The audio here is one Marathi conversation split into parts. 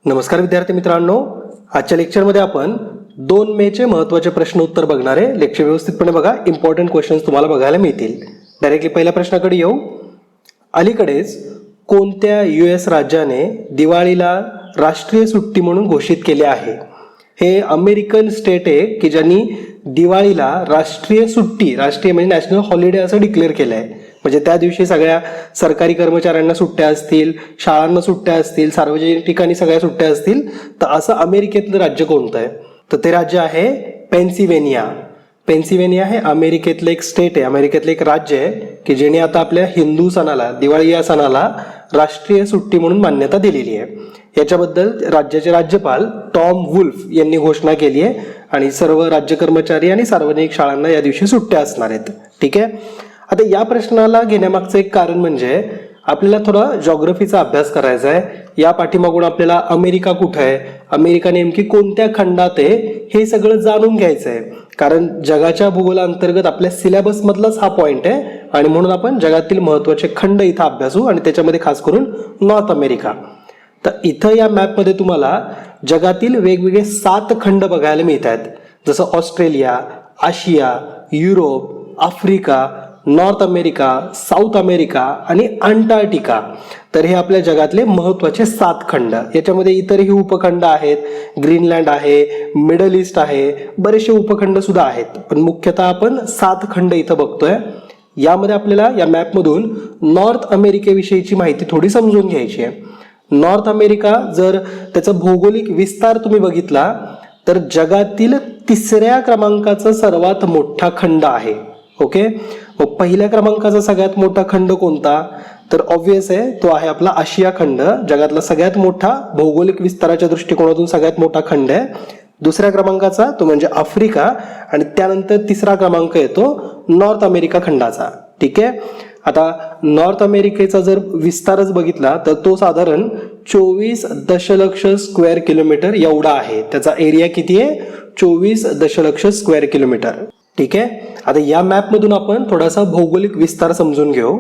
नमस्कार विद्यार्थी मित्रांनो, आजच्या लेक्चरमध्ये आपण 2 मेचे महत्त्वाचे प्रश्न उत्तर बघणार आहे. लेक्चर व्यवस्थितपणे बघा, इम्पॉर्टंट क्वेश्चन्स तुम्हाला बघायला मिळतील. डायरेक्टली पहिल्या प्रश्नाकडे येऊ. अलीकडेच कोणत्या US राज्याने दिवाळीला राष्ट्रीय सुट्टी म्हणून घोषित केले आहे? हे अमेरिकन स्टेट आहे की ज्यांनी दिवाळीला राष्ट्रीय सुट्टी, राष्ट्रीय म्हणजे नॅशनल हॉलिडे असं डिक्लेअर केलं आहे. म्हणजे त्या दिवशी सगळ्या सरकारी कर्मचाऱ्यांना सुट्ट्या असतील, शाळांना सुट्ट्या असतील, सार्वजनिक ठिकाणी सगळ्या सुट्ट्या असतील. तर असं अमेरिकेतलं राज्य कोणतं आहे? तर ते राज्य आहे पेन्सिल्व्हेनिया. पेन्सिल्व्हेनिया हे अमेरिकेतलं एक स्टेट आहे, अमेरिकेतलं एक राज्य आहे की ज्याने आता आपल्या हिंदू सणाला, दिवाळी या सणाला राष्ट्रीय सुट्टी म्हणून मान्यता दिलेली आहे. याच्याबद्दल राज्याचे राज्यपाल टॉम वुल्फ यांनी घोषणा केली आहे आणि सर्व राज्य कर्मचारी आणि सार्वजनिक शाळांना या दिवशी सुट्ट्या असणार आहेत. ठीक आहे. आता या प्रश्नाला घेण्यामागचं एक कारण म्हणजे आपल्याला थोडा जॉग्रफीचा अभ्यास करायचा आहे. या पाठीमागून आपल्याला अमेरिका कुठं आहे, अमेरिका नेमकी कोणत्या खंडात आहे, हे सगळं जाणून घ्यायचं आहे. कारण जगाच्या भूगोलाअंतर्गत आपल्या सिलेबस मधलाच हा पॉइंट आहे आणि म्हणून आपण जगातील महत्त्वाचे खंड इथं अभ्यासू आणि त्याच्यामध्ये खास करून नॉर्थ अमेरिका. तर इथं या मॅपमध्ये तुम्हाला जगातील वेगवेगळे 7 खंड बघायला मिळत आहेत. जसं Australia, Asia, Europe, Africa, North America, South America आणि अंटार्क्टिका. तर हे आपल्या जगातले महत्त्वाचे 7 खंड. याच्यामध्ये इतरही उपखंड आहेत, ग्रीनलँड आहे, मिडल ईस्ट आहे, बरेचसे उपखंड सुद्धा आहेत. पण मुख्यतः आपण 7 खंड इथं बघतोय. यामध्ये आपल्याला या मॅपमधून नॉर्थ अमेरिकेविषयीची माहिती थोडी समजून घ्यायची आहे. नॉर्थ अमेरिका जर त्याचा भौगोलिक विस्तार तुम्ही बघितला तर जगातील 3ऱ्या क्रमांकाचा सर्वात मोठा खंड आहे. ओके. मग पहिल्या क्रमांकाचा सगळ्यात मोठा खंड कोणता? तर ऑब्व्हियस आहे, तो आहे आपला आशिया खंड. जगातला सगळ्यात मोठा, भौगोलिक विस्ताराच्या दृष्टिकोनातून सगळ्यात मोठा खंड आहे. 2ऱ्या क्रमांकाचा तो म्हणजे आफ्रिका आणि त्यानंतर 3रा क्रमांक येतो नॉर्थ अमेरिका खंडाचा. ठीक आहे. आता नॉर्थ अमेरिकेचा जर विस्तारच बघितला तर तो साधारण 24 दशलक्ष स्क्वेअर किलोमीटर एवढा आहे. त्याचा एरिया किती आहे? 24 दशलक्ष स्क्वेअर किलोमीटर. ठीक आहे. आता या मॅपमधून आपण थोडासा भौगोलिक विस्तार समजून घेऊ.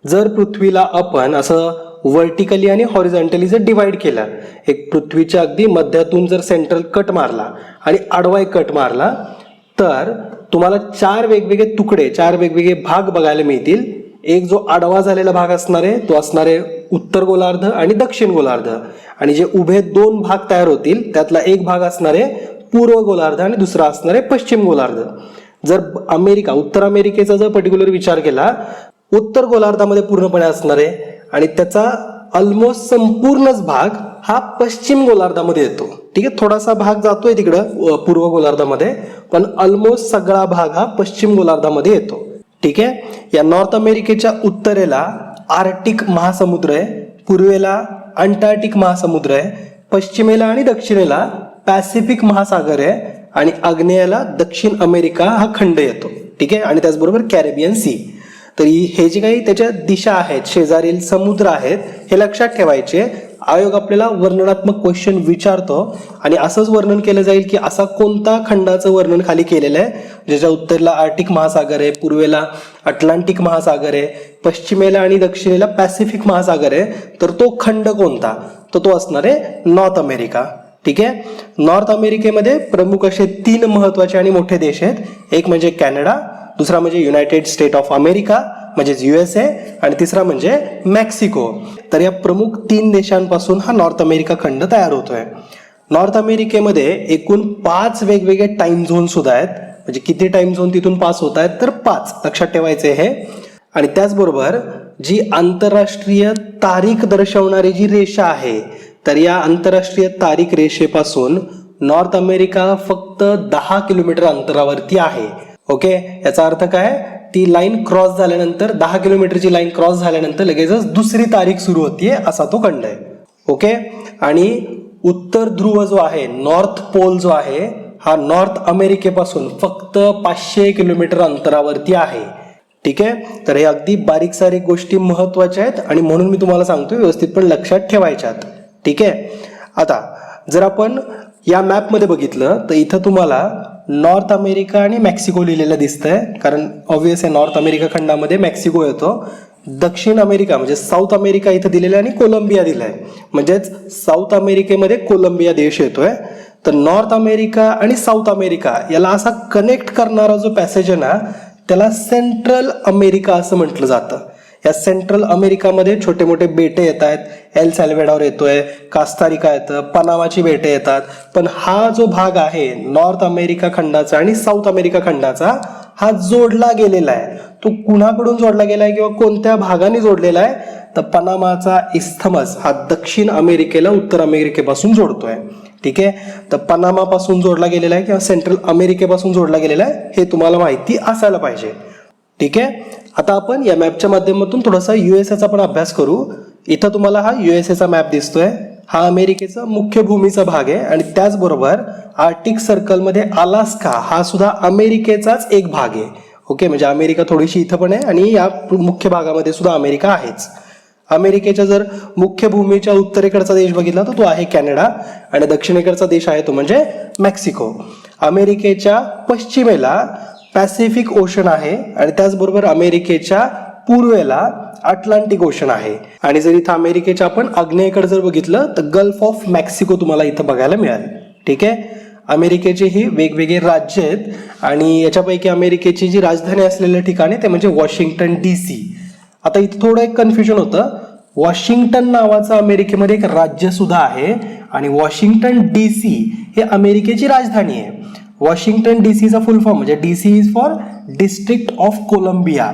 जर पृथ्वीला आपण असं व्हर्टिकली आणि हॉरिझॉन्टली जर डिवाइड केलं, एक पृथ्वीच्या अगदी मध्यातून जर सेंट्रल कट मारला आणि आडवा एक कट मारला तर तुम्हाला 4 वेगवेगळे तुकडे, 4 वेगवेगळे भाग बघायला मिळतील. एक जो आडवा झालेला भाग असणार आहे तो असणार आहे उत्तर गोलार्ध आणि दक्षिण गोलार्ध, आणि जे उभे 2 भाग तयार होतील त्यातला एक भाग असणार आहे पूर्व गोलार्ध आणि दुसरा असणार आहे पश्चिम गोलार्ध. जर अमेरिका, उत्तर अमेरिकेचा जर पर्टिक्युलर विचार केला, उत्तर गोलार्धामध्ये पूर्णपणे असणार आहे आणि त्याचा ऑलमोस्ट संपूर्णच भाग हा पश्चिम गोलार्धामध्ये येतो. ठीक आहे. थोडासा भाग जातोय तिकडं पूर्व गोलार्धामध्ये, पण ऑलमोस्ट सगळा भाग हा पश्चिम गोलार्धामध्ये येतो. ठीक आहे. या नॉर्थ अमेरिकेच्या उत्तरेला आर्क्टिक महासमुद्र आहे, पूर्वेला अंटार्क्टिक महासमुद्र आहे, पश्चिमेला आणि दक्षिणेला पॅसिफिक महासागर आहे आणि आग्नेयाला दक्षिण अमेरिका हा खंड येतो. ठीक आहे. आणि त्याचबरोबर कॅरेबियन सी. तर हे जे काही त्याच्या दिशा आहेत, शेजारील समुद्र आहेत, हे लक्षात ठेवायचे. आयोग आपल्याला वर्णनात्मक क्वेश्चन विचारतो आणि असंच वर्णन केलं जाईल की असा कोणता खंडाचं वर्णन खाली केलेलं आहे ज्याच्या उत्तरेला आर्क्टिक महासागर आहे, पूर्वेला अटलांटिक महासागर आहे, पश्चिमेला आणि दक्षिणेला पॅसिफिक महासागर आहे. तर तो खंड कोणता? तर तो असणार आहे नॉर्थ अमेरिका. ठीक आहे. नॉर्थ अमेरिकेमध्ये प्रमुख असे 3 महत्वाचे आणि मोठे देश आहेत. एक म्हणजे कॅनडा, दुसरा म्हणजे युनायटेड स्टेट ऑफ अमेरिका म्हणजेच USA आणि तिसरा म्हणजे मेक्सिको. तर या प्रमुख 3 देशांपासून हा नॉर्थ अमेरिका खंड तयार होतोय. नॉर्थ अमेरिकेमध्ये एकूण 5 वेगवेगळे टाइम झोन सुद्धा आहेत. म्हणजे किती टाइम झोन तिथून पास होत आहेत? तर 5. लक्षात ठेवायचे हे. आणि त्याचबरोबर जी आंतरराष्ट्रीय तारीख दर्शवणारी जी रेषा आहे, तर या आंतरराष्ट्रीय तारीख रेषेपासून नॉर्थ अमेरिका फक्त 10 किलोमीटर अंतरावरती आहे. ओके. याचा अर्थ काय? ती लाईन क्रॉस झाल्यानंतर, 10 किलोमीटरची लाईन क्रॉस झाल्यानंतर लगेचच दुसरी तारीख सुरू होतीये, असा तो खंड आहे. ओके. आणि उत्तर ध्रुव जो आहे, नॉर्थ पोल जो आहे, हा नॉर्थ अमेरिकेपासून फक्त 500 किलोमीटर अंतरावरती आहे. ठीक आहे. तर हे अगदी बारीक सारीक गोष्टी महत्वाच्या आहेत आणि म्हणून मी तुम्हाला सांगतो व्यवस्थित पण लक्षात ठेवायच्यात. ठीक आहे. आता जर आपण या मॅपमध्ये बघितलं तर इथं तुम्हाला नॉर्थ अमेरिका आणि मेक्सिको लिहिलेलं दिसतंय, कारण ऑब्व्हियस आहे नॉर्थ अमेरिका खंडामध्ये मेक्सिको येतो. दक्षिण अमेरिका म्हणजे साऊथ अमेरिका इथं दिलेलं आहे आणि कोलंबिया दिलाय, म्हणजेच साऊथ अमेरिकेमध्ये कोलंबिया देश येतोय. तर नॉर्थ अमेरिका आणि साऊथ अमेरिका याला असा कनेक्ट करणारा जो पॅसेज आहे ना त्याला सेंट्रल अमेरिका असं म्हटलं जातं. या सेंट्रल अमेरिकामध्ये छोटे मोठे बेटे येत आहेत, एल सॅल्वेडॉर येतोय, कास्तारिका येतं, पनामाची बेटे येतात. पण हा जो भाग आहे नॉर्थ अमेरिका खंडाचा आणि साऊथ अमेरिका खंडाचा हा जोडला गेलेला आहे. तो कुणाकडून जोडला गेलाय किंवा कोणत्या भागाने जोडलेला आहे, तर पनामाचा इस्थमस हा दक्षिण अमेरिकेला उत्तर अमेरिकेपासून जोडतोय. ठीक आहे, तर पनामा पासून जोडला गेलेला आहे किंवा सेंट्रल अमेरिकेपासून जोडला गेलेला आहे हे तुम्हाला माहिती असायला पाहिजे. ठीक आहे, आता आपण या मॅपच्या माध्यमातून थोडासा युएसएचा पण अभ्यास करू. इथं तुम्हाला हा युएसएचा मॅप दिसतोय. हा अमेरिकेचा मुख्य भूमीचा भाग आहे आणि त्याचबरोबर आर्टिक सर्कलमध्ये अलास्का हा सुद्धा अमेरिकेचाच एक भाग आहे. ओके, म्हणजे अमेरिका थोडीशी इथं पण आहे आणि या मुख्य भागामध्ये सुद्धा अमेरिका आहेच. अमेरिकेच्या जर मुख्य भूमीच्या उत्तरेकडचा देश बघितला तर तो आहे कॅनडा आणि दक्षिणेकडचा देश आहे तो म्हणजे मेक्सिको. अमेरिकेच्या पश्चिमेला पॅसिफिक ओशन आहे आणि त्याचबरोबर अमेरिकेच्या पूर्वेला अटलांटिक ओशन आहे. आणि जर इथं अमेरिकेच्या आपण आग्नेयेकडे जर बघितलं तर गल्फ ऑफ मेक्सिको तुम्हाला इथं बघायला मिळाल. ठीक आहे, अमेरिकेचे ही वेगवेगळे राज्य आहेत आणि याच्यापैकी अमेरिकेची जी राजधानी असलेल्या ठिकाणी ते म्हणजे वॉशिंग्टन DC. आता इथं थोडं एक कन्फ्युजन होतं. वॉशिंग्टन नावाचं अमेरिकेमध्ये एक राज्य सुद्धा आहे आणि वॉशिंग्टन DC हे अमेरिकेची राजधानी आहे. वॉशिंग्टन DCचा फुल फॉर्म म्हणजे DC is for district of Columbia.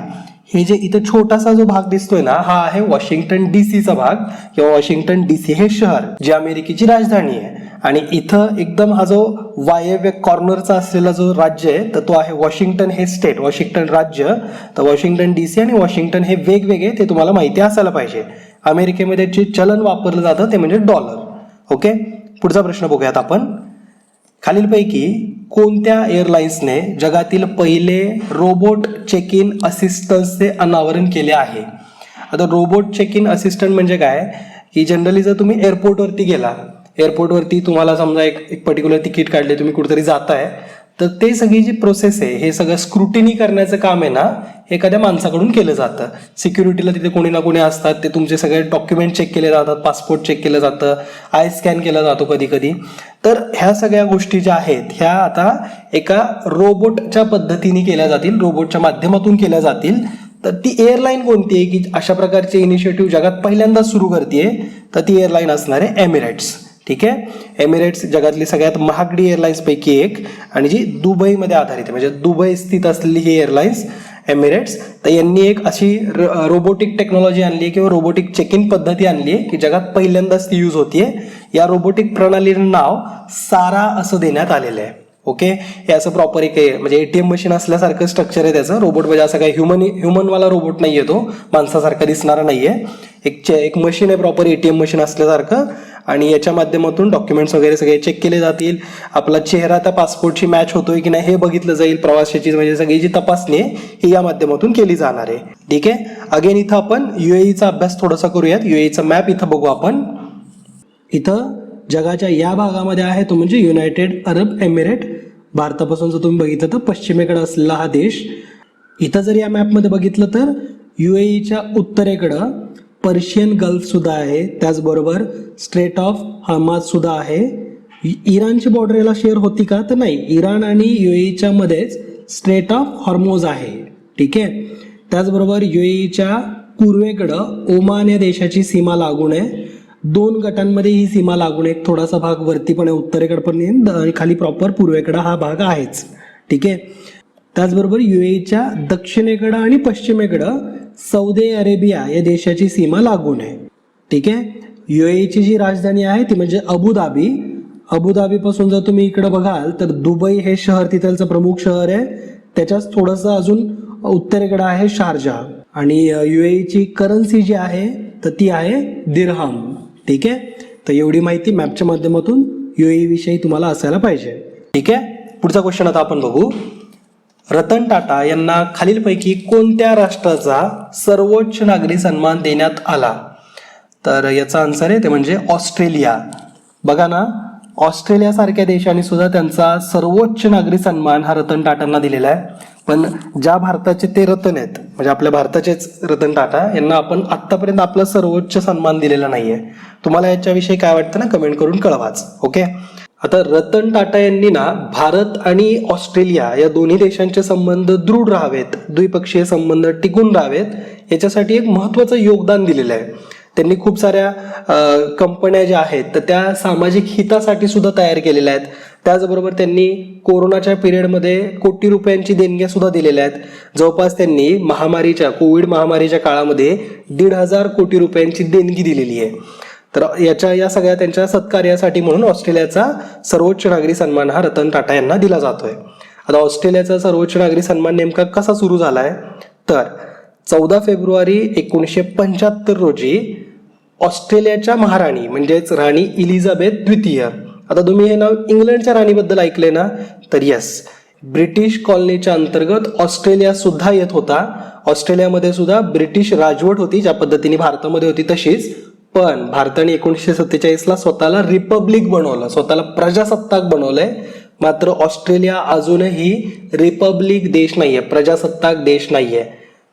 हे जे इथं छोटासा जो भाग दिसतोय ना हा आहे वॉशिंग्टन DCचा भाग किंवा वॉशिंग्टन DC हे शहर जे अमेरिकेची राजधानी आहे. आणि इथं एकदम हा जो वायव्य कॉर्नरचा असलेला जो राज्य आहे तर तो आहे वॉशिंग्टन हे स्टेट, वॉशिंग्टन राज्य. तर वॉशिंग्टन DC आणि वॉशिंग्टन हे वेगवेगळे ते तुम्हाला माहिती असायला पाहिजे. अमेरिकेमध्ये जे चलन वापरलं जातं ते म्हणजे डॉलर. ओके, पुढचा प्रश्न बघूयात आपण. खालीलपैकी कोणत्या एअरलाइन्सने जगातील पहिले रोबोट चेक इन असिस्टन्सचे अनावरण केले आहे? आता रोबोट चेक इन असिस्टंट म्हणजे काय की जनरली जर तुम्ही एअरपोर्टवरती गेला, एअरपोर्टवरती तुम्हाला समजा एक पर्टिक्युलर तिकीट काढले, तुम्ही कुठेतरी जाताय तर ते सगळी जी प्रोसेस आहे हे सगळं स्क्रुटिनी करण्याचं काम आहे ना एखाद्या माणसाकडून केलं जातं. सिक्युरिटीला तिथे कोणी ना कोणी असतात, ते तुमचे सगळे डॉक्युमेंट चेक केले जातात, पासपोर्ट चेक केलं जातं, आय स्कॅन केला जातो कधी कधी. तर ह्या सगळ्या गोष्टी ज्या आहेत ह्या आता एका रोबोटच्या पद्धतीने केल्या जातील, रोबोटच्या माध्यमातून केल्या जातील. तर ती एअरलाईन कोणती आहे की अशा प्रकारचे इनिशिएटिव्ह जगात पहिल्यांदाच सुरू करते, तर ती एअरलाईन असणार आहे एमिरेट्स. ठीक आहे, एमिरेट्स जगातली सगळ्यात महागडी एअरलाइन्स पैकी एक आणि जी दुबईमध्ये आधारित आहे, म्हणजे दुबई स्थित असलेली ही एअरलाइन्स एमिरेट्स. तर यांनी एक अशी रोबोटिक टेक्नॉलॉजी आणली आहे किंवा रोबोटिक चेक इन पद्धती आणली आहे की जगात पहिल्यांदाच ती यूज होतीये. या रोबोटिक प्रणालीचं नाव सारा असं देण्यात आलेलं आहे. ओके, हे असं प्रॉपर एक म्हणजे ATM मशीन असल्यासारखं स्ट्रक्चर आहे त्याचं. रोबोट म्हणजे असं काही ह्युमनवाला रोबोट नाही आहे, तो माणसासारखा दिसणारा नाही आहे. एक मशीन आहे प्रॉपर ATM मशीन असल्यासारखं आणि याच्या माध्यमातून डॉक्युमेंट्स वगैरे सगळे चेक केले जातील. आपला चेहरा त्या पासपोर्टशी मॅच होतोय की नाही हे बघितलं जाईल. प्रवाशाची म्हणजे सगळी जी तपासणी आहे ही या माध्यमातून केली जाणार आहे. ठीक आहे, अगेन इथं आपण UAEचा अभ्यास थोडासा करूयात. UAEचा मॅप इथं बघू आपण. इथं जगाच्या या भागामध्ये आहे तो म्हणजे युनायटेड अरब एमिरेट. भारतापासून जर तुम्ही बघितलं तर पश्चिमेकडे असलेला हा देश. इथं जर या मॅपमध्ये बघितलं तर UAEच्या उत्तरेकडं पर्शियन गल्फ सुद्धा आहे, त्याचबरोबर स्ट्रेट ऑफ हॉर्मझ सुद्धा आहे. इराणची बॉर्डर याला शेअर होती का तर नाही, इराण आणि UAEच्या मध्येच स्ट्रेट ऑफ हॉर्मझ आहे. ठीक आहे, त्याचबरोबर UAEच्या पूर्वेकडं ओमान या देशाची सीमा लागून आहे. 2 गटांमध्ये ही सीमा लागून आहे. थोडासा भाग वरती पण आहे उत्तरेकडे पण आणि खाली प्रॉपर पूर्वेकडे हा भाग आहेच. ठीक आहे, त्याचबरोबर UAEच्या दक्षिणेकडं आणि पश्चिमेकडं सौदी अरेबिया या देशाची सीमा लागून आहे. ठीक आहे, UAEची जी राजधानी आहे ती म्हणजे अबुधाबी. अबुधाबीपासून जर तुम्ही इकडे बघाल तर दुबई हे शहर तिथलचं प्रमुख शहर आहे. त्याच्याच थोडंसं अजून उत्तरेकडे आहे शारजा. आणि UAEची करन्सी जी आहे तर ती आहे दिरहम. ठीक आहे, तर एवढी माहिती मॅपच्या माध्यमातून UAE विषयी तुम्हाला असायला पाहिजे. ठीक आहे, पुढचा क्वेश्चन आता आपण बघू. रतन टाटा यांना खालीलपैकी कोणत्या राष्ट्राचा सर्वोच्च नागरी सन्मान देण्यात आला? तर याचा आन्सर आहे ते म्हणजे ऑस्ट्रेलिया. बघा ना, ऑस्ट्रेलिया सारख्या देशाने सुद्धा त्यांचा सर्वोच्च नागरी सन्मान हा रतन टाटांना दिलेला आहे. पण ज्या भारताचे ते रतन आहेत, म्हणजे आपल्या भारताचेच रतन टाटा यांना आपण आतापर्यंत आपला सर्वोच्च सन्मान दिलेला नाहीये. तुम्हाला याच्याविषयी काय वाटतं ना, कमेंट करून कळवाच. ओके, आता रतन टाटा यांनी ना भारत आणि ऑस्ट्रेलिया या दोन्ही देशांचे संबंध दृढ राहावेत, द्विपक्षीय संबंध टिकून राहावेत याच्यासाठी एक महत्वाचं योगदान दिलेलं आहे. त्यांनी खूप साऱ्या कंपन्या ज्या आहेत तर त्या सामाजिक हितासाठी सुद्धा तयार केलेल्या आहेत. त्याचबरोबर त्यांनी कोरोनाच्या पिरियडमध्ये कोटी रुपयांची देणग्या सुद्धा दिलेल्या आहेत. जवळपास त्यांनी कोविड महामारीच्या काळामध्ये 1,500 कोटी रुपयांची देणगी दिलेली आहे. तर या सगळ्या त्यांच्या सत्कार्यासाठी म्हणून ऑस्ट्रेलियाचा सर्वोच्च नागरी सन्मान हा रतन टाटा यांना दिला जातोय. आता ऑस्ट्रेलियाचा सर्वोच्च नागरी सन्मान नेमका कसा सुरू झालाय, तर 14 फेब्रुवारी 1975 रोजी ऑस्ट्रेलियाच्या महाराणी म्हणजेच राणी इलिझाबेथ द्वितीय, आता तुम्ही हे नाव इंग्लंडच्या राणीबद्दल ऐकले ना, तर यस, ब्रिटिश कॉलनीच्या अंतर्गत ऑस्ट्रेलिया सुद्धा येत होता. ऑस्ट्रेलियामध्ये सुद्धा ब्रिटिश राजवट होती, ज्या पद्धतीने भारतामध्ये होती तशीच, पण भारताने 1947ला स्वतःला रिपब्लिक बनवलं, स्वतःला प्रजासत्ताक बनवलंय. मात्र ऑस्ट्रेलिया अजूनही रिपब्लिक देश नाहीये, प्रजासत्ताक देश नाहीये.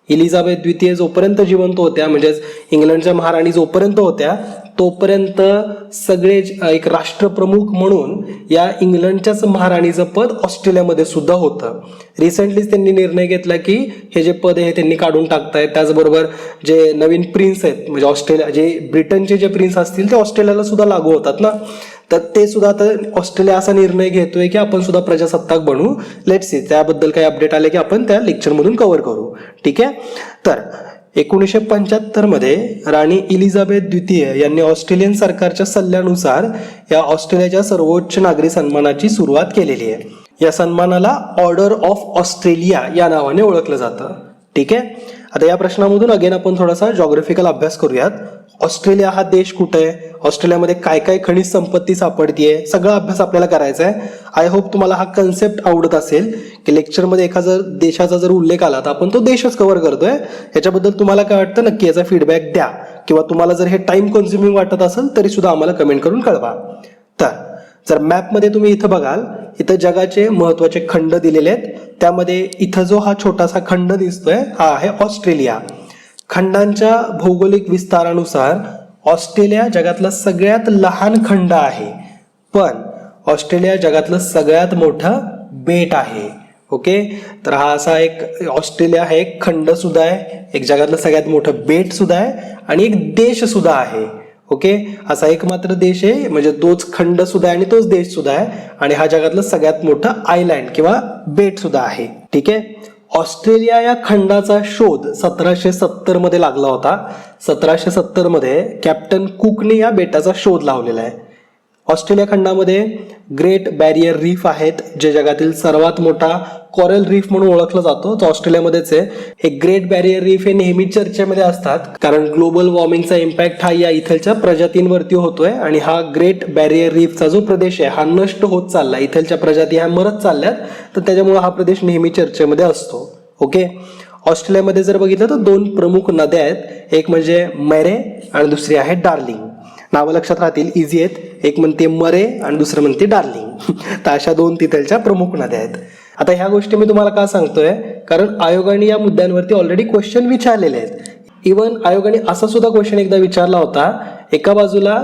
इलिझाबेथ द्वितीय जोपर्यंत जिवंत होत्या, म्हणजेच इंग्लंडच्या महाराणी जोपर्यंत होत्या तोपर्यंत सगळे एक राष्ट्रप्रमुख म्हणून या इंग्लंडच्याच महाराणीचं पद ऑस्ट्रेलियामध्ये सुद्धा होतं. रिसेंटलीच त्यांनी निर्णय घेतला की हे जे पद आहे त्यांनी काढून टाकतायत. त्याचबरोबर जे नवीन प्रिन्स आहेत, म्हणजे ऑस्ट्रेलिया जे ब्रिटनचे जे प्रिन्स असतील ते ऑस्ट्रेलियाला सुद्धा लागू होतात ना, तर ते सुद्धा आता ऑस्ट्रेलिया असा निर्णय घेतोय की आपण सुद्धा प्रजासत्ताक बनू. लेट्स सी, त्याबद्दल काही अपडेट आले की आपण त्या लेक्चरमधून कव्हर करू. ठीक आहे, तर 1975 मध्ये राणी इलिझाबेथ द्वितीय यांनी ऑस्ट्रेलियन सरकारच्या सल्ल्यानुसार या ऑस्ट्रेलियाच्या सर्वोच्च नागरी सन्मानाची सुरुवात केलेली आहे. या सन्मानाला ऑर्डर ऑफ ऑस्ट्रेलिया या नावाने ओळखलं जातं. ठीक आहे, आता या प्रश्नामधून अगेन आपण थोडासा जॉग्राफिकल अभ्यास करूयात. ऑस्ट्रेलिया हा देश कुठे आहे, ऑस्ट्रेलियामध्ये काय काय खनिज संपत्ती सापडतीये, सगळा अभ्यास आपल्याला करायचा आहे. आय होप तुम्हाला हा कन्सेप्ट आवडत असेल की लेक्चरमध्ये एखादा देशाचा जर उल्लेख आला तर आपण तो देशच कव्हर करतोय. याच्याबद्दल तुम्हाला काय वाटतं नक्की याचा फीडबॅक द्या, किंवा तुम्हाला जर हे टाइम कन्झ्युमिंग वाटत असेल तरी सुद्धा आम्हाला कमेंट करून कळवा. तर जर मॅपमध्ये तुम्ही इथं बघाल, इथं जगाचे महत्वाचे खंड दिलेले आहेत. त्यामध्ये इथं जो हा छोटासा खंड दिसतोय हा आहे ऑस्ट्रेलिया. खंडांच्या भौगोलिक विस्तारानुसार ऑस्ट्रेलिया जगातला सगळ्यात लहान खंड आहे, पण ऑस्ट्रेलिया जगातलं सगळ्यात मोठं बेट आहे. ओके, तर हा असा एक ऑस्ट्रेलिया हा एक खंड सुद्धा आहे, एक जगातलं सगळ्यात मोठं बेट सुद्धा आहे आणि एक देश सुद्धा आहे. ओके, असा एकमात्र देश आहे, म्हणजे तोच खंड सुद्धा आहे आणि तोच देश सुद्धा आहे, आणि हा जगातलं सगळ्यात मोठं आयलँड किंवा बेट सुद्धा आहे. ठीक आहे, ऑस्ट्रेलिया या खंडाचा शोध 1770 मध्ये लागला होता. 1770 मध्ये कॅप्टन कुकने या बेटाचा शोध लावलेला आहे. ऑस्ट्रेलिया खंडामध्ये ग्रेट बॅरियर रीफ आहेत, जे जगातील सर्वात मोठा कॉरल रीफ म्हणून ओळखला जातो, तो ऑस्ट्रेलियामध्येच आहे. हे ग्रेट बॅरियर रीफ हे नेहमी चर्चेमध्ये असतात, कारण ग्लोबल वॉर्मिंगचा इम्पॅक्ट हा या इथलच्या प्रजातींवरती होतोय, आणि हा ग्रेट बॅरियर रीफचा जो प्रदेश आहे हा नष्ट होत चाललाय, इथलच्या प्रजाती ह्या मरत चालल्यात, तर त्याच्यामुळे हा प्रदेश नेहमी चर्चेमध्ये असतो. ओके, ऑस्ट्रेलियामध्ये जर बघितलं तर 2 प्रमुख नद्या आहेत, एक म्हणजे मरे आणि दुसरी आहे डार्लिंग. नावं लक्षात राहतील, इझी आहेत. एक म्हणते मरे आणि दुसरं म्हणते डार्लिंग. तर अशा 2 तिथलच्या प्रमुख नद्या आहेत. आता ह्या गोष्टी मी तुम्हाला का सांगतोय, कारण आयोगाने या मुद्द्यांवरती ऑलरेडी क्वेश्चन विचारलेले आहेत. इवन आयोगाने असा सुद्धा क्वेश्चन एकदा विचारला होता, एका बाजूला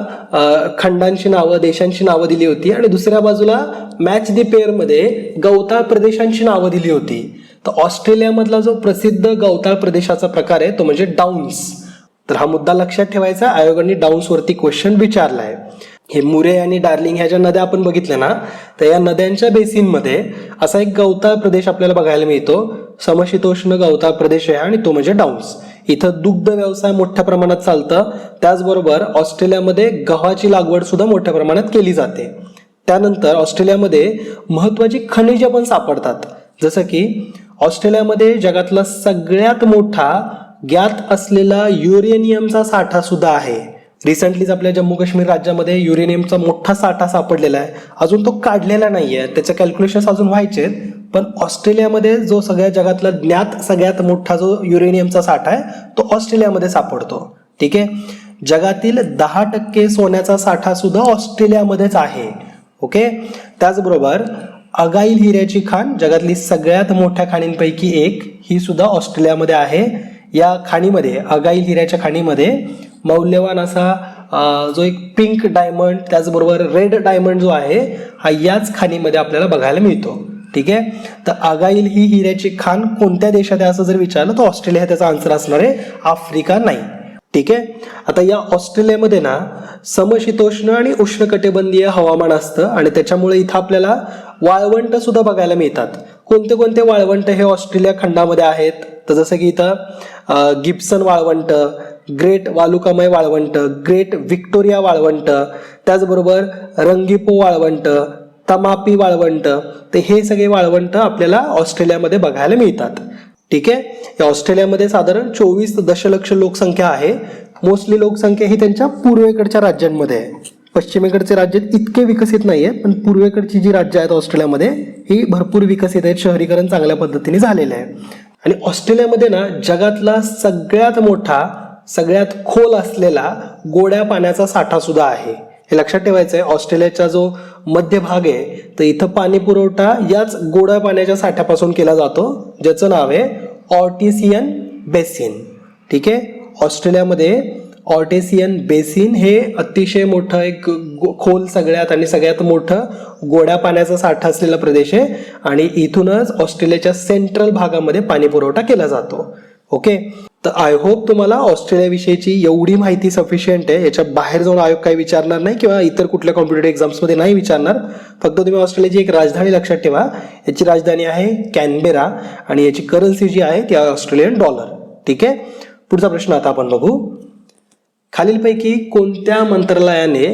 खंडांची नावं, देशांची नावं दिली होती आणि दुसऱ्या बाजूला मॅच द पेअर मध्ये गवताळ प्रदेशांची नावं दिली होती. तर ऑस्ट्रेलियामधला जो प्रसिद्ध गवताळ प्रदेशाचा प्रकार आहे तो म्हणजे डाऊन्स. तर हा मुद्दा लक्षात ठेवायचा, आयोगाने डाऊन्स वरती क्वेश्चन विचारलाय. हे मुरे आणि डार्लिंग ह्या ज्या नद्या आपण बघितल्या ना, तर या नद्यांच्या बेसिनमध्ये असा एक गवताळ प्रदेश आपल्याला बघायला मिळतो. समशीतोष्ण गवताळ प्रदेश आहे आणि तो म्हणजे डाऊन्स. इथं दुग्ध व्यवसाय मोठ्या प्रमाणात चालतं. त्याचबरोबर ऑस्ट्रेलियामध्ये गव्हाची लागवड सुद्धा मोठ्या प्रमाणात केली जाते. त्यानंतर ऑस्ट्रेलियामध्ये महत्वाची खनिजे पण सापडतात, जसं की ऑस्ट्रेलियामध्ये जगातला सगळ्यात मोठा ज्ञात असलेला युरेनियमचा साठा सुद्धा आहे. रिसेंटलीच आपल्या जम्मू काश्मीर राज्यामध्ये युरेनियमचा मोठा साठा सापडलेला आहे. अजून तो काढलेला नाहीये, त्याचे कॅल्क्युलेशन्स अजून व्हायचे, पण ऑस्ट्रेलियामध्ये जो सगळ्या जगातला ज्ञात सगळ्यात मोठा जो युरेनियमचा साठा आहे तो ऑस्ट्रेलियामध्ये सापडतो. ठीक आहे, जगातील 10% सोन्याचा साठा सुद्धा ऑस्ट्रेलियामध्येच आहे. ओके, त्याचबरोबर अगाईल हिऱ्याची खाण जगातली सगळ्यात मोठ्या खाणींपैकी एक ही सुद्धा ऑस्ट्रेलियामध्ये आहे. या खाणीमध्ये अगाईल हिऱ्याच्या खाणीमध्ये मौल्यवान असा जो एक पिंक डायमंड त्याचबरोबर रेड डायमंड जो आहे हा याच खाणीमध्ये आपल्याला बघायला मिळतो. ठीक आहे. तर अगाईल ही हिऱ्याची खाण कोणत्या देशात आहे असं जर विचारलं तर ऑस्ट्रेलिया त्याचा आन्सर असणार आहे, आफ्रिका नाही. ठीक आहे. आता या ऑस्ट्रेलियामध्ये ना समशीतोष्ण आणि उष्णकटिबंधीय हवामान असतं आणि त्याच्यामुळे इथं आपल्याला वाळवंट सुद्धा बघायला मिळतात. कोणते कोणते वाळवंट हे ऑस्ट्रेलिया खंडामध्ये आहेत तर जसं की इथं गिब्सन वाळवंट, ग्रेट वालुकामय वाळवंट, ग्रेट व्हिक्टोरिया वाळवंट, त्याचबरोबर रंगिपो वाळवंट, तमापी वाळवंट, तर हे सगळे वाळवंट आपल्याला ऑस्ट्रेलियामध्ये बघायला मिळतात. ठीक आहे. या ऑस्ट्रेलियामध्ये साधारण 24 दशलक्ष लोकसंख्या आहे. मोस्टली लोकसंख्या ही त्यांच्या पूर्वेकडच्या राज्यांमध्ये आहे. पश्चिमेकडचे राज्य इतके विकसित नाहीये, पण पूर्वेकडची जी राज्य आहेत ऑस्ट्रेलियामध्ये ही भरपूर विकसित आहेत. शहरीकरण चांगल्या पद्धतीने झालेलं आहे. आणि ऑस्ट्रेलियामध्ये ना जगातला सगळ्यात मोठा सगळ्यात खोल असलेला गोड्या पाण्याचा साठा सुद्धा आहे. हे लक्षात ठेवायचं आहे. ऑस्ट्रेलियाचा जो मध्य भाग आहे तर इथं पाणी पुरवठा याच गोड्या पाण्याच्या साठ्यापासून केला जातो, ज्याचं नाव आहे ऑर्टिसियन बेसिन. ठीक आहे. ऑस्ट्रेलियामध्ये ऑर्टेसियन बेसिन हे अतिशय मोठं एक खोल सगळ्यात आणि सगळ्यात मोठं गोड्या पाण्याचा साठा असलेला प्रदेश आहे आणि इथूनच ऑस्ट्रेलियाच्या सेंट्रल भागामध्ये पाणी पुरवठा केला जातो. ओके. तर आय होप तुम्हाला ऑस्ट्रेलियाविषयीची एवढी माहिती सफिशियंट आहे. याच्या बाहेर जाऊन आयोग काही विचारणार नाही किंवा इतर कुठल्या कॉम्पिटेटिव्ह एक्झाम्समध्ये नाही विचारणार. फक्त तुम्ही ऑस्ट्रेलियाची एक राजधानी लक्षात ठेवा. याची राजधानी आहे कॅनबेरा आणि याची करन्सी जी आहे ती ऑस्ट्रेलियन डॉलर. ठीक आहे. पुढचा प्रश्न आता आपण बघू. खालीलपैकी कोणत्या मंत्रालयाने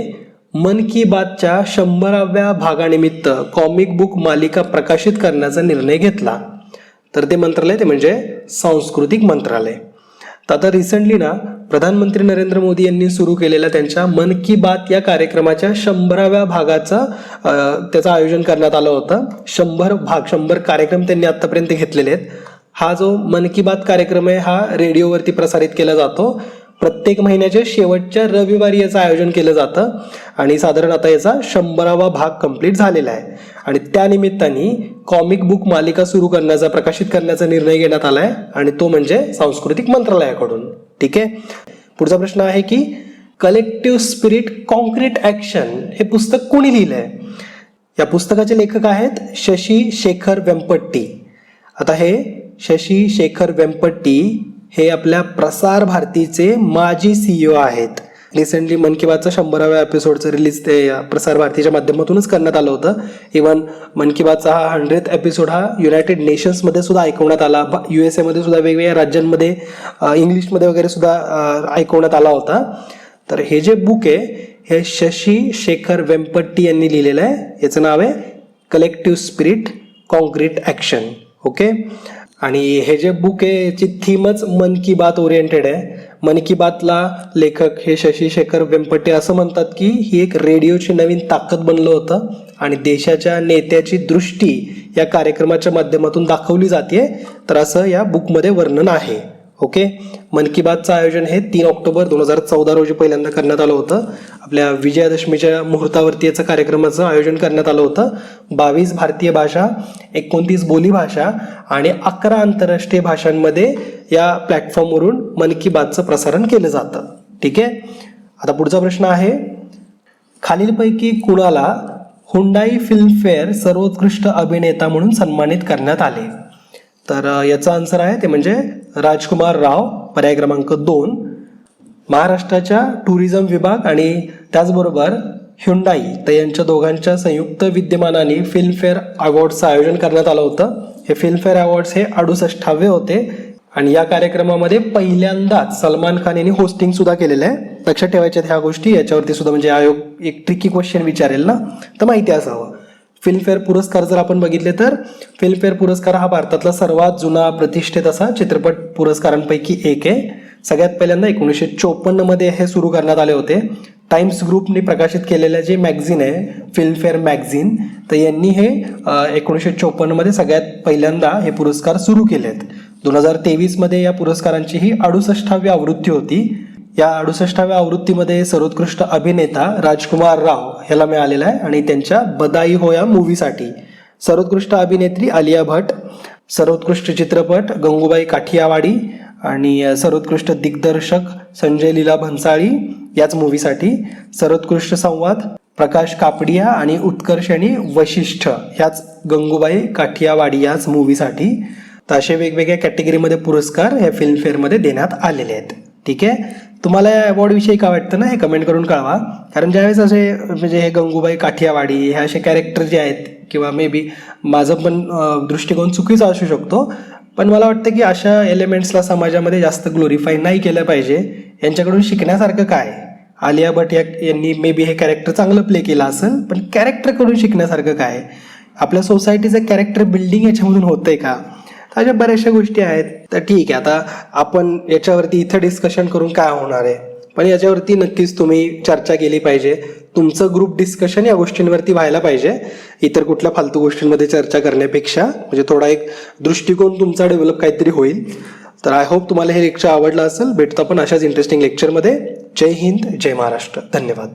मन की बातच्या 100व्या भागानिमित्त कॉमिक बुक मालिका प्रकाशित करण्याचा निर्णय घेतला? तर ते मंत्रालय ते म्हणजे सांस्कृतिक मंत्रालय. तर आता रिसेंटली ना प्रधानमंत्री नरेंद्र मोदी यांनी सुरू केलेल्या त्यांच्या मन की बात या कार्यक्रमाच्या 100व्या भागाचं त्याचं आयोजन करण्यात आलं होतं. 100 कार्यक्रम त्यांनी आतापर्यंत घेतलेले आहेत. हा जो मन की बात कार्यक्रम आहे हा रेडिओवरती प्रसारित केला जातो. प्रत्येक महिन्याच्या शेवटच्या रविवारी याचं आयोजन केलं जातं आणि साधारण आता याचा 100वा भाग कंप्लीट झालेला आहे आणि त्यानिमित्ताने कॉमिक बुक मालिका सुरू करण्याचा प्रकाशित करण्याचा निर्णय घेण्यात आला आहे आणि तो म्हणजे सांस्कृतिक मंत्रालयाकडून. ठीक आहे. पुढचा प्रश्न आहे की कलेक्टिव्ह स्पिरिट कॉन्क्रीट ॲक्शन हे पुस्तक कोणी लिहिलंय? या पुस्तकाचे लेखक आहेत शशी शेखर वेंपट्टी. आता हे शशी शेखर वेंपट्टी हे आपल्या प्रसार भारतीचे माजी CEO आहेत. रिसेंटली मन की बातचा 100व्या एपिसोडचं रिलीज ते प्रसार भारतीच्या माध्यमातूनच करण्यात आलं होतं. इव्हन मन की बातचा हा 100th एपिसोड हा युनायटेड नेशन्समध्ये सुद्धा ऐकवण्यात आला. USA मध्ये सुद्धा वेगवेगळ्या राज्यांमध्ये इंग्लिशमध्ये वगैरे सुद्धा ऐकवण्यात आला होता. तर हे जे बुक आहे हे शशी शेखर वेंपट्टी यांनी लिहिलेलं आहे. याचं नाव आहे collective spirit concrete action. Okay. आणि हे जे बुक आहे याची थीमच मन की बात ओरिएंटेड आहे. मन की बातला लेखक हे शशी शेखर वेंपट्टी असं म्हणतात की ही एक रेडिओची नवीन ताकद बनलं होतं आणि देशाच्या नेत्याची दृष्टी या कार्यक्रमाच्या माध्यमातून दाखवली जाते. तर असं या बुकमध्ये वर्णन आहे. ओके. मन की बातचं आयोजन हे 3 ऑक्टोबर 2014 रोजी पहिल्यांदा करण्यात आलं होतं. आपल्या विजयादशमीच्या मुहूर्तावरती याचं कार्यक्रमाचं आयोजन करण्यात आलं होतं. 22 भारतीय भाषा, 29 बोलीभाषा आणि 11 आंतरराष्ट्रीय भाषांमध्ये या प्लॅटफॉर्मवरून मन की बातचं प्रसारण केलं जातं. ठीक आहे. आता पुढचा प्रश्न आहे खालीलपैकी कुणाला हुंडाई फिल्मफेअर सर्वोत्कृष्ट अभिनेता म्हणून सन्मानित करण्यात आले? तर याचा आन्सर आहे ते म्हणजे राजकुमार राव, पर्याय क्रमांक 2. महाराष्ट्राच्या टुरिझम विभाग आणि त्याचबरोबर ह्युंडाई तर यांच्या दोघांच्या संयुक्त विद्यमानाने फिल्मफेअर अवॉर्ड्सचं आयोजन करण्यात आलं होतं. हे फिल्मफेअर अवॉर्ड्स हे 68वे होते आणि या कार्यक्रमामध्ये पहिल्यांदाच सलमान खान यांनी होस्टिंग सुद्धा केलेलं आहे. लक्षात ठेवायच्यात ह्या गोष्टी. याच्यावरती सुद्धा म्हणजे आयोग एक ट्रिकी क्वेश्चन विचारेल ना तर माहिती असावं. फिल्मफेअर पुरस्कार जर आपण बघितले तर फिल्मफेअर पुरस्कार हा भारतातला सर्वात जुना प्रतिष्ठित असा चित्रपट पुरस्कारांपैकी एक आहे. सगळ्यात पहिल्यांदा 1954 मध्ये हे सुरू करण्यात आले होते. टाइम्स ग्रुपने प्रकाशित केलेलं जे मॅगझिन आहे फिल्मफेअर मॅगझिन तर यांनी हे 1954 मध्ये सगळ्यात पहिल्यांदा हे पुरस्कार सुरू केलेत. 2023 मध्ये या पुरस्कारांची ही 68वी आवृत्ती होती. या 68व्या आवृत्तीमध्ये सर्वोत्कृष्ट अभिनेता राजकुमार राव ह्याला मिळालेला आहे आणि त्यांच्या बदाई हो या मूवीसाठी सर्वोत्कृष्ट अभिनेत्री आलिया भट, सर्वोत्कृष्ट चित्रपट गंगूबाई काठियावाडी आणि सर्वोत्कृष्ट दिग्दर्शक संजय लीला भन्साळी याच मूवीसाठी, सर्वोत्कृष्ट संवाद प्रकाश कापडिया आणि उत्कर्ष आणि वशिष्ठ ह्याच गंगूबाई काठियावाडी याच मूवीसाठी. तर असे वेगवेगळ्या कॅटेगरीमध्ये पुरस्कार ह्या फिल्मफेअरमध्ये देण्यात आलेले आहेत. ठीक आहे, तुम्हाला या अवॉर्डविषयी काय वाटतं ना हे कमेंट करून कळवा. कारण ज्यावेळेस असे म्हणजे हे गंगूबाई काठियावाडी हे असे कॅरेक्टर जे आहेत किंवा मे बी माझं पण दृष्टिकोन चुकीचा असू शकतो, पण मला वाटतं की अशा एलिमेंट्सला समाजामध्ये जास्त ग्लोरीफाय नाही केलं पाहिजे. यांच्याकडून शिकण्यासारखं काय, आलिया भट यांनी मे बी हे कॅरेक्टर चांगलं प्ले केलं असेल, पण कॅरेक्टरकडून शिकण्यासारखं काय, आपल्या सोसायटीचं कॅरेक्टर बिल्डिंग याच्यामधून होतंय का, अशा बऱ्याचशा गोष्टी आहेत. तर ठीक आहे, आता आपण याच्यावरती इथं डिस्कशन करून काय होणार आहे, पण याच्यावरती नक्कीच तुम्ही चर्चा केली पाहिजे. तुमचं ग्रुप डिस्कशन या गोष्टींवरती व्हायला पाहिजे, इतर कुठल्या फालतू गोष्टींमध्ये चर्चा करण्यापेक्षा. म्हणजे थोडा एक दृष्टिकोन तुमचा डेव्हलप काहीतरी होईल. तर आय होप तुम्हाला हे लेक्चर आवडलं असेल. भेटतो आपण अशाच इंटरेस्टिंग लेक्चरमध्ये. जय हिंद, जय महाराष्ट्र. धन्यवाद.